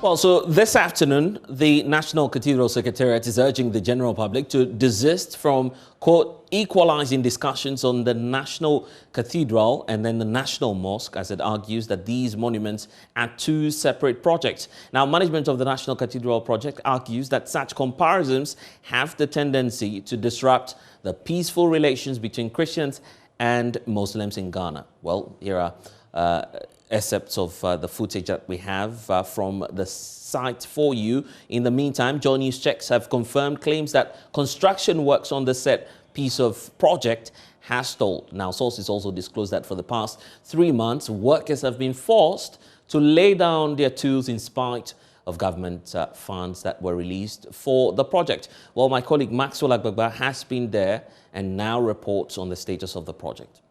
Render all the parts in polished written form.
Well, so this afternoon, the National Cathedral Secretariat is urging the general public to desist from, quote, equalizing discussions on the National Cathedral and then the National Mosque, as it argues that these monuments are two separate projects. Now, management of the National Cathedral project argues that such comparisons have the tendency to disrupt the peaceful relations between Christians and Muslims in Ghana. Well, here are excerpts of the footage that we have from the site for you. In the meantime, JoyNews checks have confirmed claims that construction works on the said piece of project has stalled. Now, sources also disclosed that for the past 3 months, workers have been forced to lay down their tools in spite of government funds that were released for the project. Well, my colleague Maxwell Agbagba has been there and now reports on the status of the project.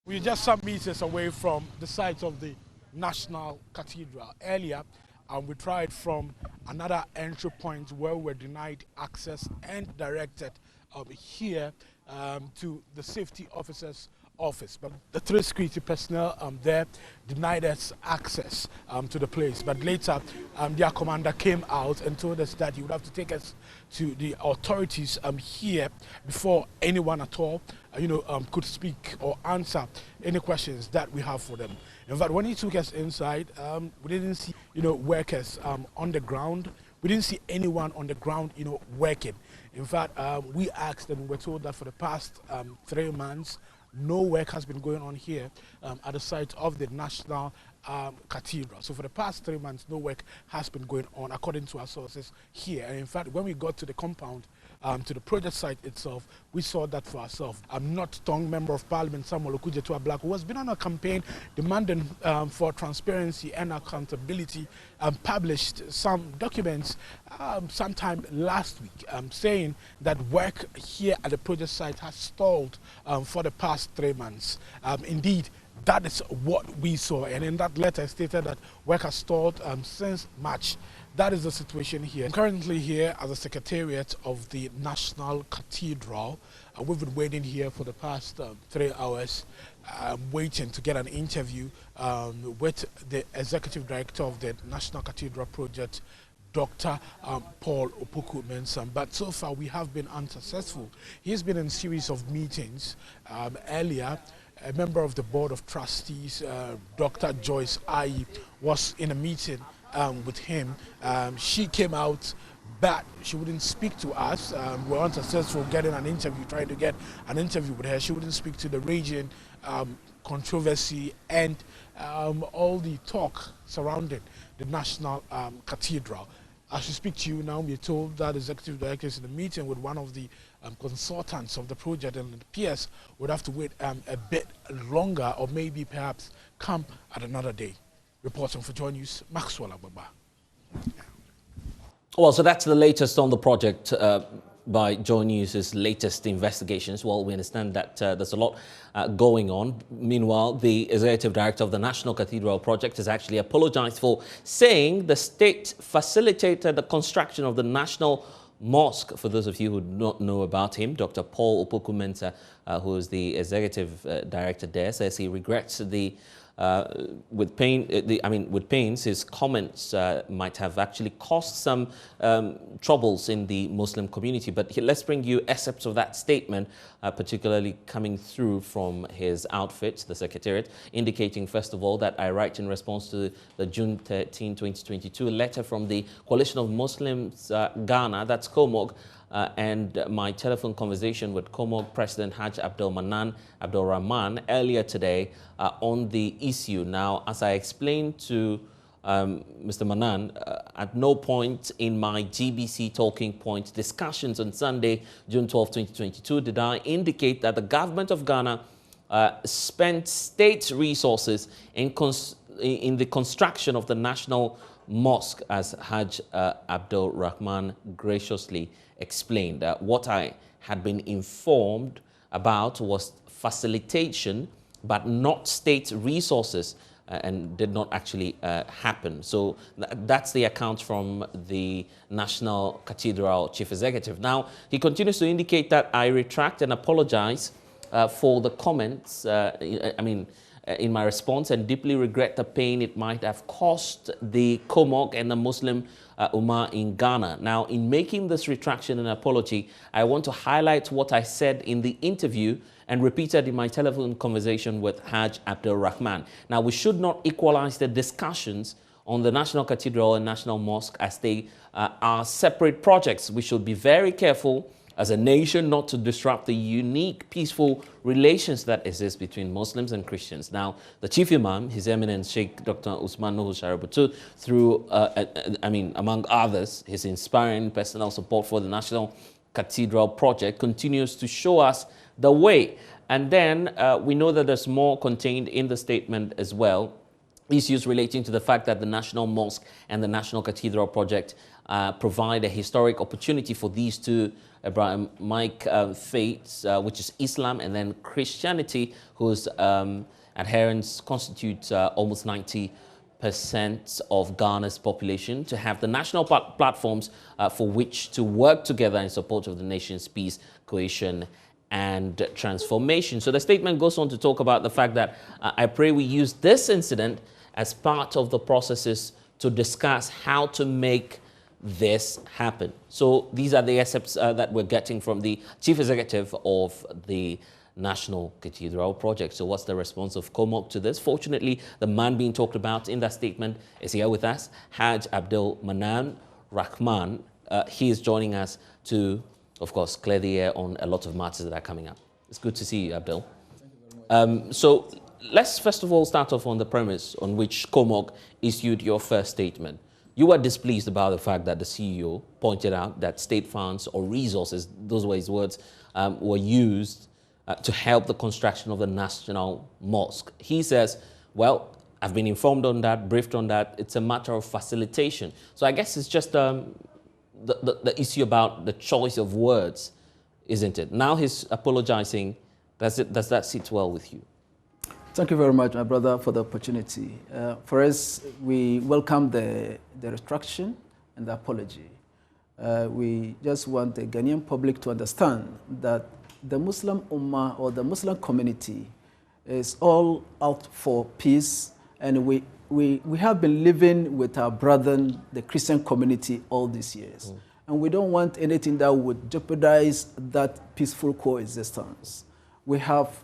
We're just some meters away from the site of the National Cathedral. Earlier, we tried from another entry point where we were denied access and directed here to the safety officer's office. But the 3 security personnel there denied us access to the place. But later, their commander came out and told us that he would have to take us to the authorities here before anyone at all could speak or answer any questions that we have for them. In fact, when he took us inside, we didn't see workers on the ground. We didn't see anyone on the ground working. In fact, we asked and we were told that for the past 3 months, no work has been going on here at the site of the National Cathedral. So for the past 3 months, no work has been going on, according to our sources here. And in fact, when we got to the compound, to the project site itself, we saw that for ourselves. I'm not Tong Member of Parliament Samuel Okudzeto Black, who has been on a campaign demanding for transparency and accountability, published some documents sometime last week saying that work here at the project site has stalled for the past 3 months. Indeed, that is what we saw, and in that letter stated that work has stalled since March. That is the situation here. I'm currently here at the Secretariat of the National Cathedral. We've been waiting here for the past 3 hours, waiting to get an interview with the Executive Director of the National Cathedral Project, Dr. Paul Opoku-Mensah. But so far we have been unsuccessful. He's been in a series of meetings. Earlier, a member of the Board of Trustees, Dr. Joyce Ayi, was in a meeting with him. She came out, but she wouldn't speak to us. We were unsuccessful getting an interview, trying to get an interview with her. She wouldn't speak to the region, controversy, and all the talk surrounding the National Cathedral. As we speak to you now, we're told that the executive director is in a meeting with one of the consultants of the project, and the PS would have to wait a bit longer, or maybe perhaps come at another day. Reporting for JoyNews, Maxwell Agbagba. Well, so that's the latest on the project by JoyNews' latest investigations. Well, we understand that there's a lot going on. Meanwhile, the executive director of the National Cathedral project has actually apologized for saying the state facilitated the construction of the National Mosque. For those of you who do not know about him, Dr. Paul Opoku-Mensah, who is the executive director there, says he regrets with pains, his comments might have actually caused some troubles in the Muslim community. But let's bring you excerpts of that statement, particularly coming through from his outfit, the Secretariat, indicating, first of all, that I write in response to the June 13, 2022 letter from the Coalition of Muslims Ghana, that's COMOG, and my telephone conversation with COMOG President Haj Abdul Rahman earlier today on the issue. Now, as I explained to Mr. Manan, at no point in my GBC talking point discussions on Sunday, June 12, 2022, did I indicate that the government of Ghana spent state resources in the construction of the National Mosque, as Haj Abdul Rahman graciously explained. What I had been informed about was facilitation, but not state resources, and did not actually happen. So that's the account from the National Cathedral Chief Executive. Now, he continues to indicate that I retract and apologize for the comments. In my response, and deeply regret the pain it might have caused the Komok and the Muslim Ummah in Ghana. Now, in making this retraction and apology, I want to highlight what I said in the interview and repeated in my telephone conversation with Hajj Abdul Rahman. Now, we should not equalize the discussions on the National Cathedral and National Mosque as they are separate projects. We should be very careful as a nation not to disrupt the unique, peaceful relations that exist between Muslims and Christians. Now, the Chief Imam, His Eminence Sheikh Dr. Usman Nuhu Shaributu, through, among others, his inspiring personal support for the National Cathedral project, continues to show us the way. And then we know that there's more contained in the statement as well. Issues relating to the fact that the National Mosque and the National Cathedral project provide a historic opportunity for these two Abrahamic faiths, which is Islam and then Christianity, whose adherents constitute almost 90% of Ghana's population, to have the national platforms for which to work together in support of the nation's peace, cohesion, and transformation. So the statement goes on to talk about the fact that I pray we use this incident as part of the processes to discuss how to make this happen. So these are the excerpts that we're getting from the Chief Executive of the National Cathedral project. So what's the response of Komok to this? Fortunately, the man being talked about in that statement is here with us, Hajj Abdul Rahman. He is joining us to, of course, clear the air on a lot of matters that are coming up. It's good to see you, Abdul. So let's first of all start off on the premise on which Komok issued your first statement. You were displeased about the fact that the CEO pointed out that state funds or resources, those were his words, were used to help the construction of the National Mosque. He says, well, I've been informed on that, briefed on that. It's a matter of facilitation. So I guess it's just the issue about the choice of words, isn't it? Now he's apologizing. Does that sit well with you? Thank you very much, my brother, for the opportunity. For us, we welcome the retraction and the apology. We just want the Ghanaian public to understand that the Muslim Ummah or the Muslim community is all out for peace, and we have been living with our brethren, the Christian community, all these years. And we don't want anything that would jeopardize that peaceful coexistence. We have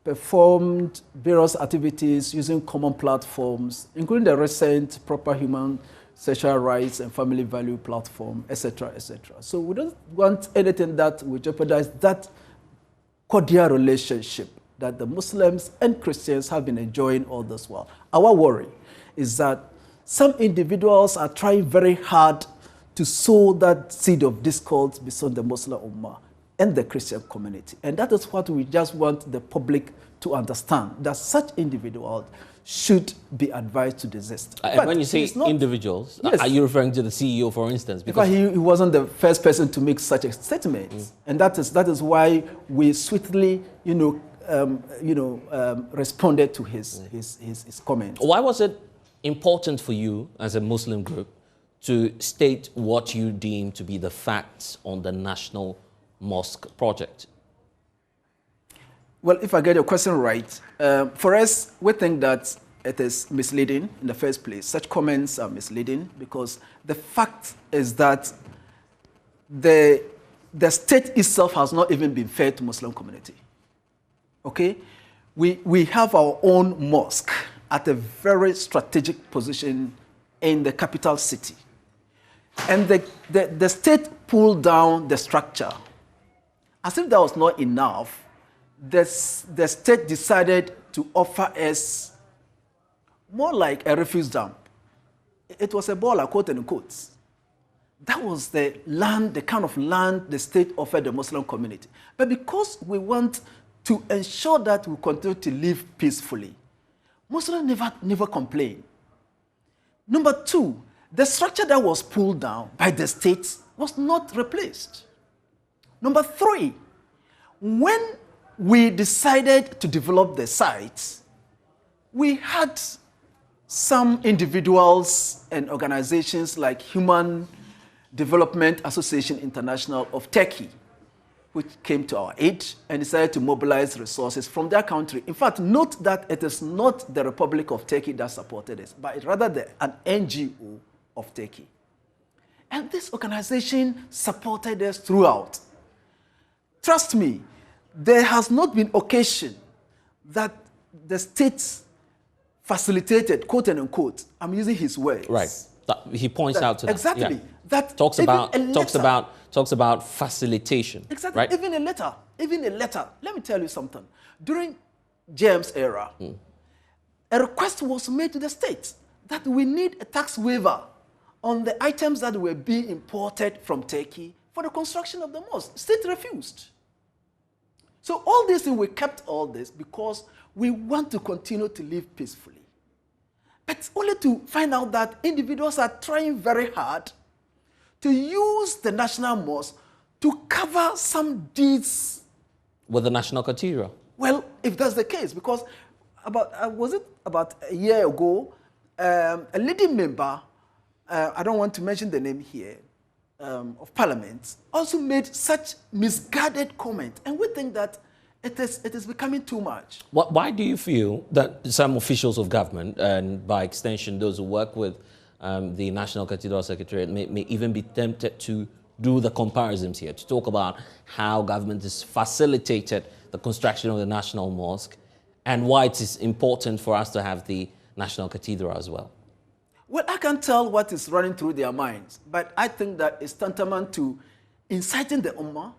performed various activities using common platforms, including the recent proper human sexual rights and family value platform, etc., etc. So we don't want anything that will jeopardize that cordial relationship that the Muslims and Christians have been enjoying all this while. Our worry is that some individuals are trying very hard to sow that seed of discord between the Muslim Ummah and the Christian community. And that is what we just want the public to understand, that such individuals should be advised to desist. And when you say individuals, yes, are you referring to the CEO, for instance? Because he wasn't the first person to make such a statement. And that is why we swiftly, responded to his comment. Why was it important for you as a Muslim group to state what you deem to be the facts on the National Mosque project? Well, if I get your question right, for us, we think that it is misleading in the first place. Such comments are misleading because the fact is that the state itself has not even been fair to Muslim community. Okay? We have our own mosque at a very strategic position in the capital city. And the state pulled down the structure. As if that was not enough, the state decided to offer us more like a refuse dump. It was a baller, quote and quote. That was the land, the kind of land the state offered the Muslim community. But because we want to ensure that we continue to live peacefully, Muslims never complain. Number two, the structure that was pulled down by the state was not replaced. Number three, when we decided to develop the site, we had some individuals and organizations like Human Development Association International of Turkey which came to our aid and decided to mobilize resources from their country. In fact, note that it is not the Republic of Turkey that supported us, but rather an NGO of Turkey. And this organization supported us throughout. Trust me, there has not been occasion that the state facilitated, quote and unquote, I'm using his words. Right. He points out to that. Exactly. Yeah. That talks about facilitation. Exactly. Right? Even a letter. Let me tell you something. During James' era, a request was made to the state that we need a tax waiver on the items that were being imported from Turkey for the construction of the mosque. State refused. So all this thing, we kept all this because we want to continue to live peacefully. But only to find out that individuals are trying very hard to use the National Mosque to cover some deeds. With the National Cathedral? Well, if that's the case, because was it about a year ago, a leading member, I don't want to mention the name here, of Parliament, also made such misguided comment. And we think that it is becoming too much. Why do you feel that some officials of government, and by extension those who work with the National Cathedral Secretariat, may even be tempted to do the comparisons here, to talk about how government has facilitated the construction of the National Mosque and why it is important for us to have the National Cathedral as well? Well, I can't tell what is running through their minds, but I think that it's tantamount to inciting the Ummah,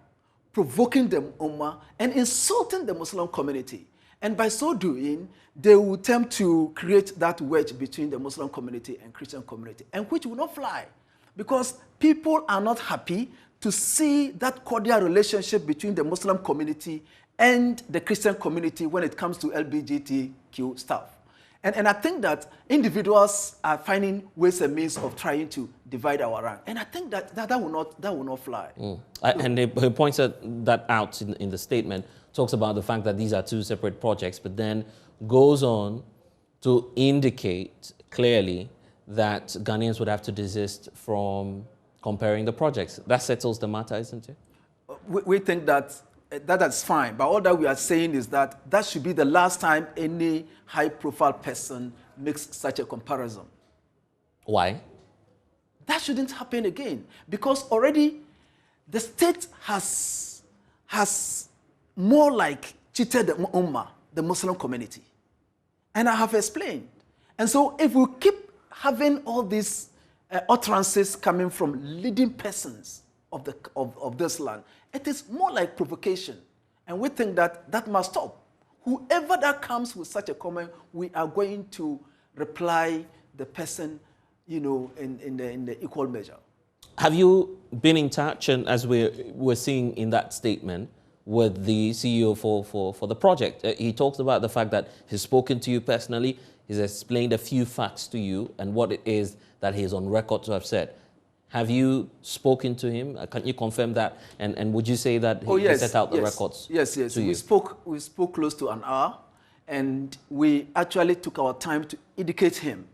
provoking the Ummah, and insulting the Muslim community. And by so doing, they will attempt to create that wedge between the Muslim community and Christian community, and which will not fly, because people are not happy to see that cordial relationship between the Muslim community and the Christian community when it comes to LGBTQ stuff. And I think that individuals are finding ways and means of trying to divide our rank. And I think that will not fly. And he pointed that out in the statement, talks about the fact that these are two separate projects, but then goes on to indicate clearly that Ghanaians would have to desist from comparing the projects. That settles the matter, isn't it? We think that that's fine, but all that we are saying is that should be the last time any high-profile person makes such a comparison. Why? That shouldn't happen again, because already the state has more like cheated the Ummah, the Muslim community. And I have explained. And so if we keep having all these utterances coming from leading persons of this land, it is more like provocation. And we think that must stop. Whoever that comes with such a comment, we are going to reply the person, in the equal measure. Have you been in touch, and as we're seeing in that statement, with the CEO for the project? He talks about the fact that he's spoken to you personally, he's explained a few facts to you and what it is that he is on record to have said. Have you spoken to him? Can you confirm that? And would you say that he set out the records? Yes. We spoke close to an hour, and we actually took our time to educate him.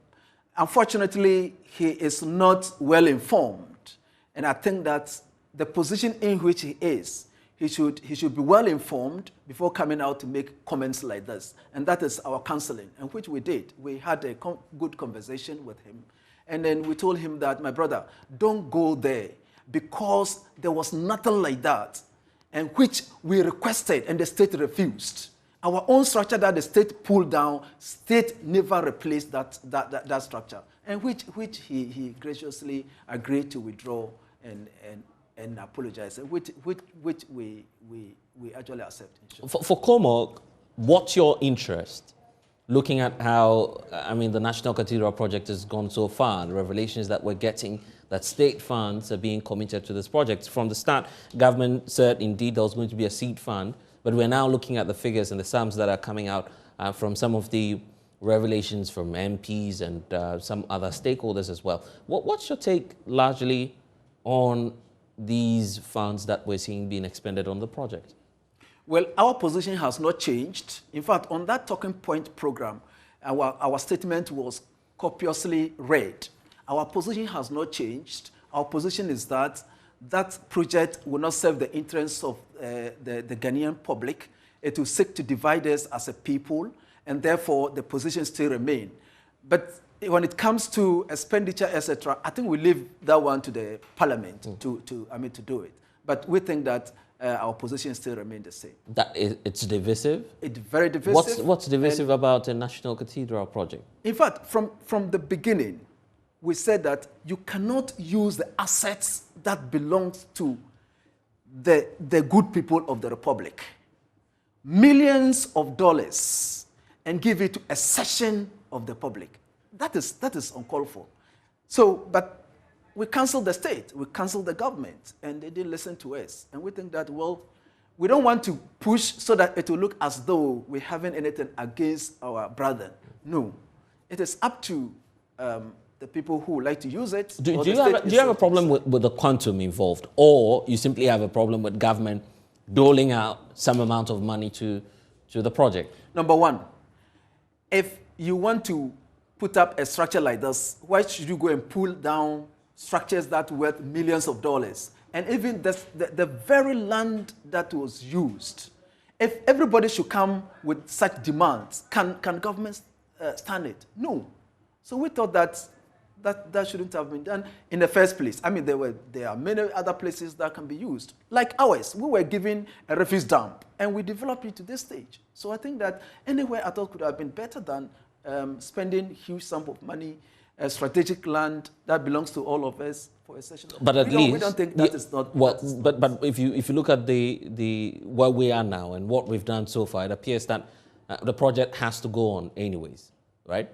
Unfortunately, he is not well informed, and I think that the position in which he is, he should be well informed before coming out to make comments like this. And that is our counseling, and which we did. We had a good conversation with him. And then we told him that, my brother, don't go there, because there was nothing like that, and which we requested and the state refused. Our own structure that the state pulled down, state never replaced that structure, and which he graciously agreed to withdraw and apologize, which we actually accept. For Cormac, what's your interest? Looking at how, the National Cathedral project has gone so far, the revelations that we're getting, that state funds are being committed to this project. From the start, government said indeed there was going to be a seed fund, but we're now looking at the figures and the sums that are coming out from some of the revelations from MPs and some other stakeholders as well. What's your take largely on these funds that we're seeing being expended on the project? Well, our position has not changed. In fact, on that talking point program, our statement was copiously read. Our position has not changed. Our position is that that project will not serve the interests of the Ghanaian public. It will seek to divide us as a people, and therefore the positions still remain. But when it comes to expenditure, etc., I think we leave that one to the parliament to do it. But we think that our position still remains the same. It's divisive? It's very divisive. What's divisive about the National Cathedral project? In fact, from the beginning, we said that you cannot use the assets that belong to the good people of the Republic, millions of dollars, and give it to a section of the public. That is uncalled for. So, but we canceled the state, we canceled the government, and they didn't listen to us. And we think that, well, we don't want to push so that it will look as though we haven't anything against our brother. No. It is up to the people who would like to use it. Do you have a problem with the quantum involved, or you simply have a problem with government doling out some amount of money to the project? Number one, if you want to put up a structure like this, why should you go and pull down structures that worth millions of dollars? And even the very land that was used, if everybody should come with such demands, can government stand it? No. So we thought that shouldn't have been done in the first place. I mean, there are many other places that can be used. Like ours, we were given a refuse dump, and we developed it to this stage. So I think that anywhere I thought could have been better than spending huge sum of money, strategic land that belongs to all of us for a session. But at least we don't think that is not. Well, but if you look at the where we are now and what we've done so far, it appears that the project has to go on anyways, right?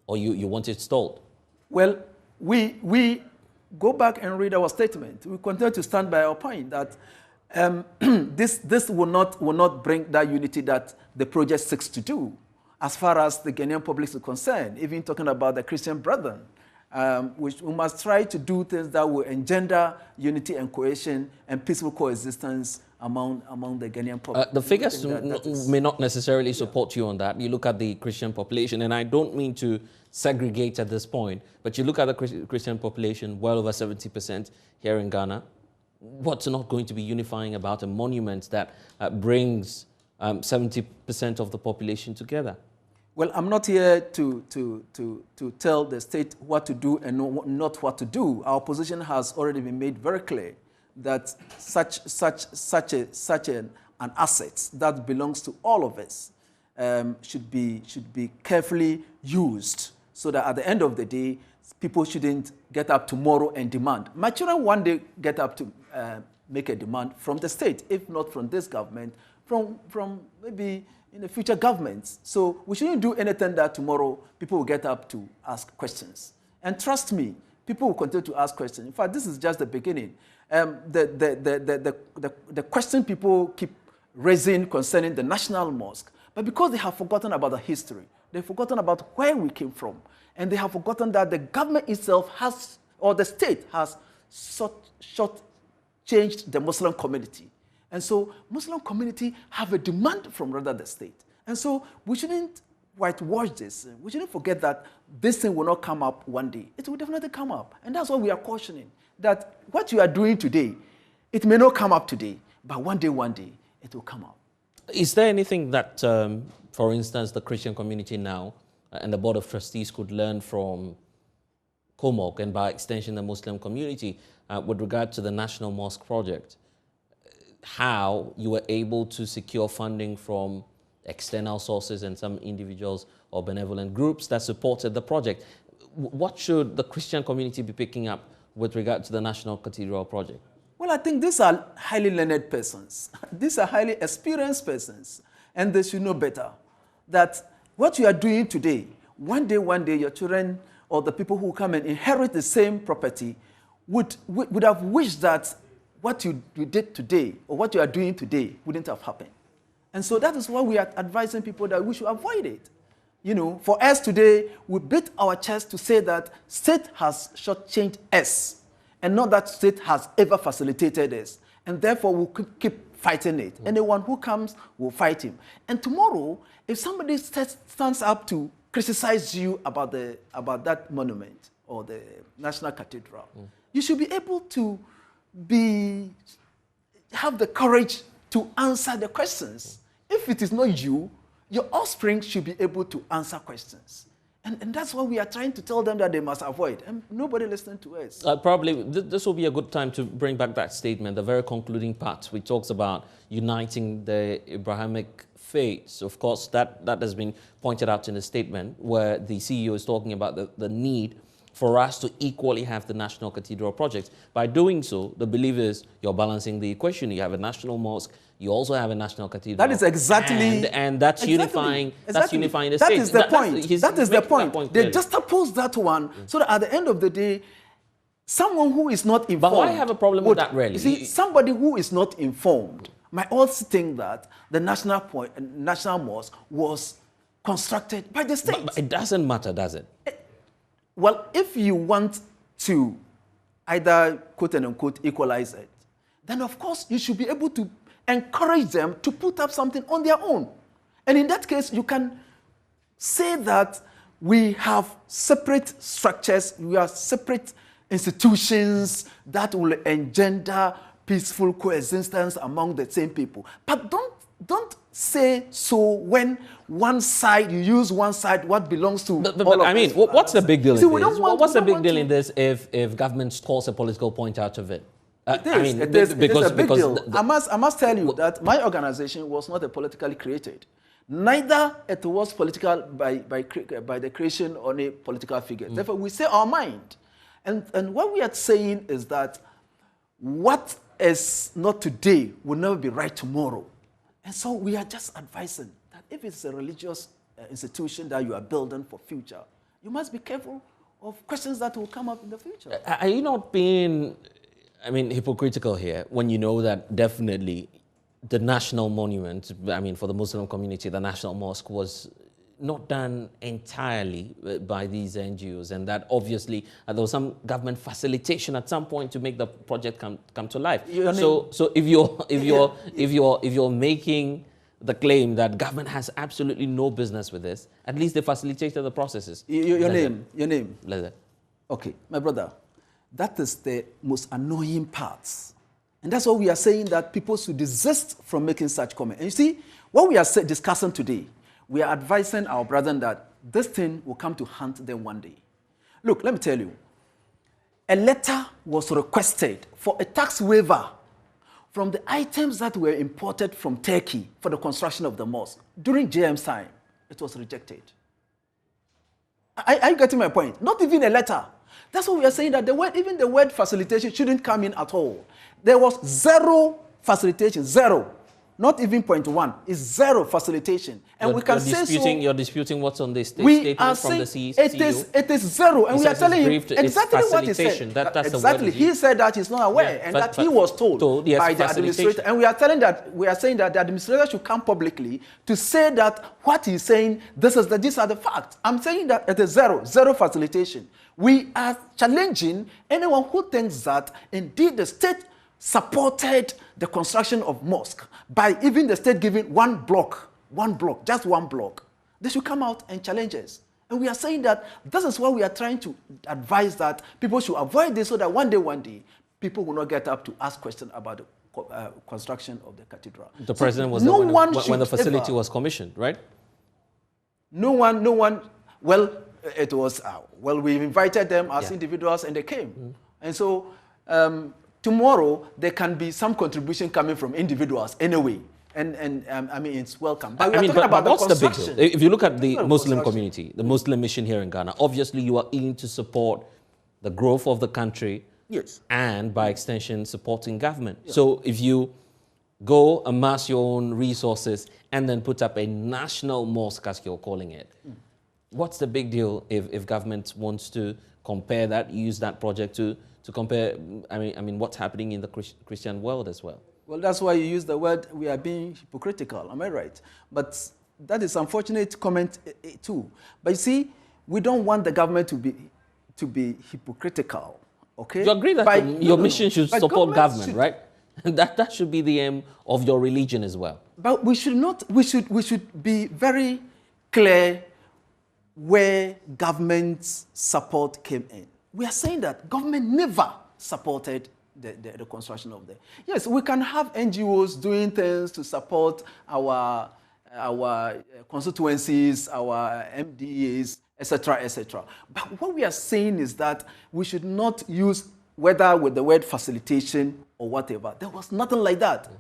Or you want it stalled? Well, we go back and read our statement. We continue to stand by our point that this will not bring that unity that the project seeks to do, as far as the Ghanaian public is concerned. Even talking about the Christian brethren, which we must try to do things that will engender unity and cohesion and peaceful coexistence among the Ghanaian public. The figures may not necessarily support you on that. You look at the Christian population, and I don't mean to segregate at this point, but you look at the Christian population, well over 70% here in Ghana. What's not going to be unifying about a monument that brings 70% of the population together? Well, I'm not here to tell the state what to do and not what to do. Our position has already been made very clear that such an asset that belongs to all of us should be carefully used, so that at the end of the day, people shouldn't get up tomorrow and demand. My children one day get up to make a demand from the state, if not from this government, from maybe in the future governments. So we shouldn't do anything that tomorrow people will get up to ask questions. And trust me, people will continue to ask questions. In fact, this is just the beginning. The question people keep raising concerning the National Mosque, but because they have forgotten about the history, they've forgotten about where we came from, and they have forgotten that the government itself has, or the state has, short-changed the Muslim community. And so Muslim community have a demand from rather the state. And so we shouldn't whitewash this. We shouldn't forget that this thing will not come up one day. It will definitely come up. And that's why we are cautioning that what you are doing today, it may not come up today, but one day, it will come up. Is there anything that, for instance, the Christian community now and the Board of Trustees could learn from COMOG and by extension the Muslim community with regard to the National Mosque project? How you were able to secure funding from external sources and some individuals or benevolent groups that supported the project? What should the Christian community be picking up with regard to the National Cathedral project? Well, I think these are highly learned persons. These are highly experienced persons, and they should know better that what you are doing today, one day, your children or the people who come and inherit the same property would have wished that what you did today or what you are doing today wouldn't have happened. And so that is why we are advising people that we should avoid it. You know, for us today, we beat our chest to say that state has shortchanged us and not that state has ever facilitated us. And therefore, we'll keep fighting it. Anyone who comes, will fight him. And tomorrow, if somebody stands up to criticize you about that monument or the National Cathedral, you should be able to have the courage to answer the questions. If it is not you, your offspring should be able to answer questions. And that's what we are trying to tell them that they must avoid. And nobody listening to us. Probably this will be a good time to bring back that statement, the very concluding part, which talks about uniting the Abrahamic faiths. Of course, that has been pointed out in the statement where the CEO is talking about the need for us to equally have the National Cathedral project. By doing so, the belief is you're balancing the equation. You have a national mosque, you also have a National Cathedral. That is exactly... And that's unifying That's unifying the state. state. That is the point. That is the point. They clearly. just oppose that one so that at the end of the day, someone who is not informed... But why have a problem with that, really? You see, somebody who is not informed might also think that the national mosque was constructed by the state. But it doesn't matter, does it? Well, if you want to either, quote and unquote, equalize it, then of course you should be able to encourage them to put up something on their own. And in that case, you can say that we have separate structures, we have separate institutions that will engender peaceful coexistence among the same people. But don't say so when you use one side what belongs to but I mean, what's the big deal in this? What's the big deal in this if government scores a political point out of it? It is a big deal. I must tell you that my organization was not politically created. Neither it was political by the creation of a political figure. Therefore, we say our mind. And what we are saying is that what is not today will never be right tomorrow. And so we are just advising that if it's a religious institution that you are building for future, you must be careful of questions that will come up in the future. Are you not being, hypocritical here when you know that definitely the national monument, for the Muslim community, the National Mosque was not done entirely by these NGOs, and that obviously there was some government facilitation at some point to make the project come to life. So if you're making the claim that government has absolutely no business with this, at least they facilitated the processes. Your name. Leather. Okay, my brother, that is the most annoying part. And that's why we are saying that people should desist from making such comments. And you see, what we are discussing today, we are advising our brethren that this thing will come to haunt them one day. Look, let me tell you. A letter was requested for a tax waiver from the items that were imported from Turkey for the construction of the mosque. During JM's time, it was rejected. Are you getting my point? Not even a letter. That's why we are saying that even the word facilitation shouldn't come in at all. There was zero facilitation, zero. Not even 0.1, it's zero facilitation. And we can say so. You're disputing what's on this statement from the CEO? It is zero. And we are telling him exactly what he said. That's exactly. He said that he's not aware and that he was told by the administrator. And we are saying that the administrator should come publicly to say that what he's saying, these are the facts. I'm saying that it is zero facilitation. We are challenging anyone who thinks that indeed the state supported the construction of mosque by even the state giving one block, just one block. They should come out and challenge us. And we are saying that this is why we are trying to advise that people should avoid this so that one day, people will not get up to ask questions about the construction of the cathedral. The president was when the facility was commissioned, right? No one, well, it was, we invited them as individuals and they came. And so, tomorrow, there can be some contribution coming from individuals anyway. And it's welcome. But what's the big deal? If you look at the Muslim community, the Muslim mission here in Ghana, obviously you are in to support the growth of the country. Yes. And by extension, supporting government. Yeah. So if you go amass your own resources and then put up a national mosque, as you're calling it, what's the big deal if government wants to compare that, use that project to compare, what's happening in the Christian world as well? Well, that's why you use the word, we are being hypocritical, am I right? But that is unfortunate comment too. But you see, we don't want the government to be hypocritical, okay? You agree that your mission should support government, right? that should be the aim of your religion as well. But we should be very clear where government's support came in. We are saying that government never supported the construction of them. Yes, we can have NGOs doing things to support our constituencies, our MDAs, etc., etc. But what we are saying is that we should not use whether with the word facilitation or whatever. There was nothing like that.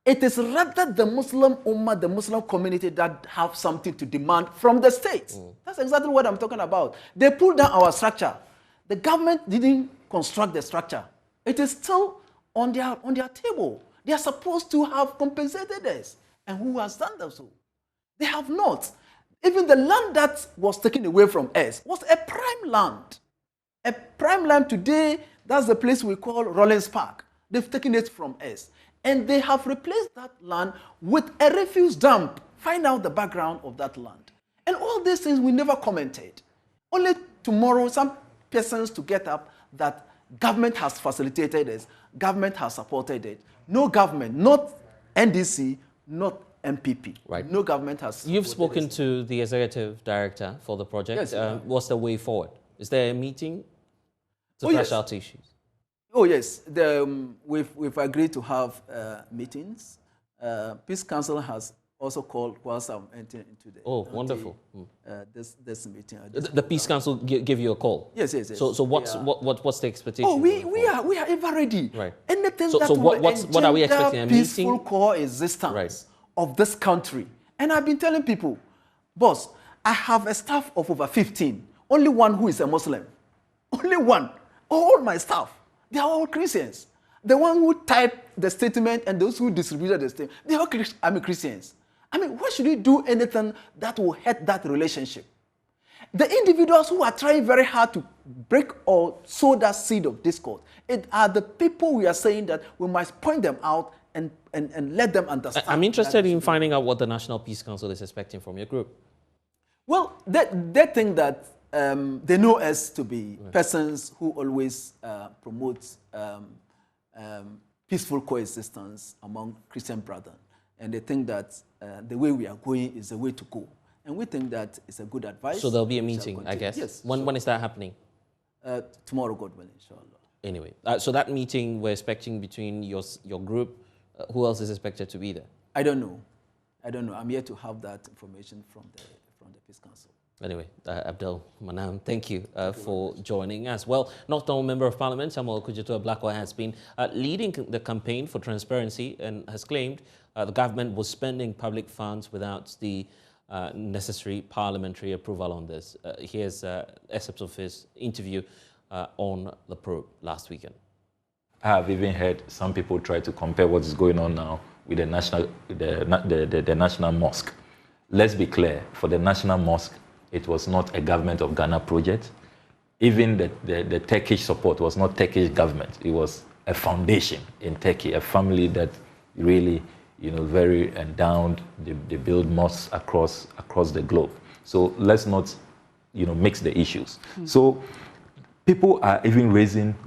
It is rather the Muslim Ummah, the Muslim community that have something to demand from the state. That's exactly what I'm talking about. They pulled down our structure. The government didn't construct the structure. It is still on their table. They are supposed to have compensated us. And who has done that so? They have not. Even the land that was taken away from us was a prime land. A prime land today, that's the place we call Rollins Park. They've taken it from us. And they have replaced that land with a refuse dump. Find out the background of that land. And all these things we never commented. Only tomorrow, some persons to get up that government has facilitated it, government has supported it. No government, not NDC, not MPP. Right. No government has. You've spoken to the executive director for the project. Yes, what's the way forward? Is there a meeting to flesh out issues? Oh yes, we've agreed to have meetings. Peace Council has also called whilst I'm entering into the. Oh, wonderful! This meeting. The Peace Council give you a call. Yes. So what's the expectation? Oh, we are ever ready. Right. Anything so that what are we expecting? A peaceful meeting? coexistence of this country. And I've been telling people, boss, I have a staff of over 15. Only one who is a Muslim. Only one. All my staff. They are all Christians. The one who typed the statement and those who distributed the statement, they are all Christians. I mean, why should we do anything that will hurt that relationship? The individuals who are trying very hard to break or sow that seed of discord, it are the people we are saying that we must point them out and let them understand. I'm interested in finding out what the National Peace Council is expecting from your group. Well, they think that they know us to be persons who always promote peaceful coexistence among Christian brethren. And they think that the way we are going is the way to go. And we think that it's a good advice. So there'll be a meeting, I guess? Yes. When is that happening? Tomorrow, God willing, inshallah. Anyway, so that meeting we're expecting between your group, who else is expected to be there? I don't know. I'm yet to have that information from the Peace Council. Anyway, Abdel Manam, thank you for joining us. Well, not only Member of Parliament Samuel Okudzeto-Ablakwa has been leading the campaign for transparency and has claimed the government was spending public funds without the necessary parliamentary approval on this. Here's excerpts of his interview on the probe last weekend. I have even heard some people try to compare what is going on now with the National Mosque. Let's be clear, for the National Mosque, it was not a government of Ghana project. Even the Turkish support was not Turkish government. It was a foundation in Turkey, a family that really, very endowed. They build mosques across the globe. So let's not, mix the issues. So people are even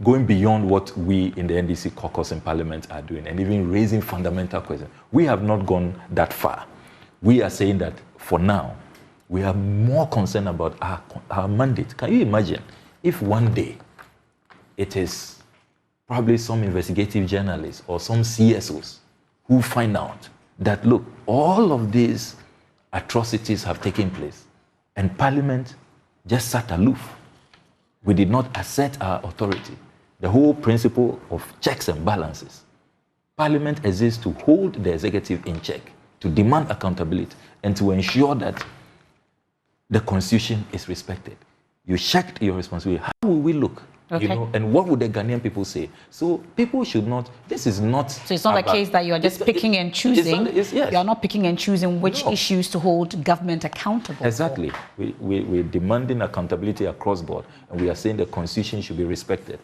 going beyond what we in the NDC caucus in Parliament are doing, and even raising fundamental questions. We have not gone that far. We are saying that for now, we are more concerned about our mandate. Can you imagine if one day it is probably some investigative journalists or some CSOs who find out that, look, all of these atrocities have taken place and Parliament just sat aloof. We did not assert our authority. The whole principle of checks and balances. Parliament exists to hold the executive in check, to demand accountability, and to ensure that the Constitution is respected. You checked your responsibility. How will we look? Okay. And what would the Ghanaian people say? So people should not, this is not... So it's not a case that you're just picking and choosing. Yes. You're not picking and choosing which issues to hold government accountable Exactly. We're demanding accountability across board, and we are saying the Constitution should be respected.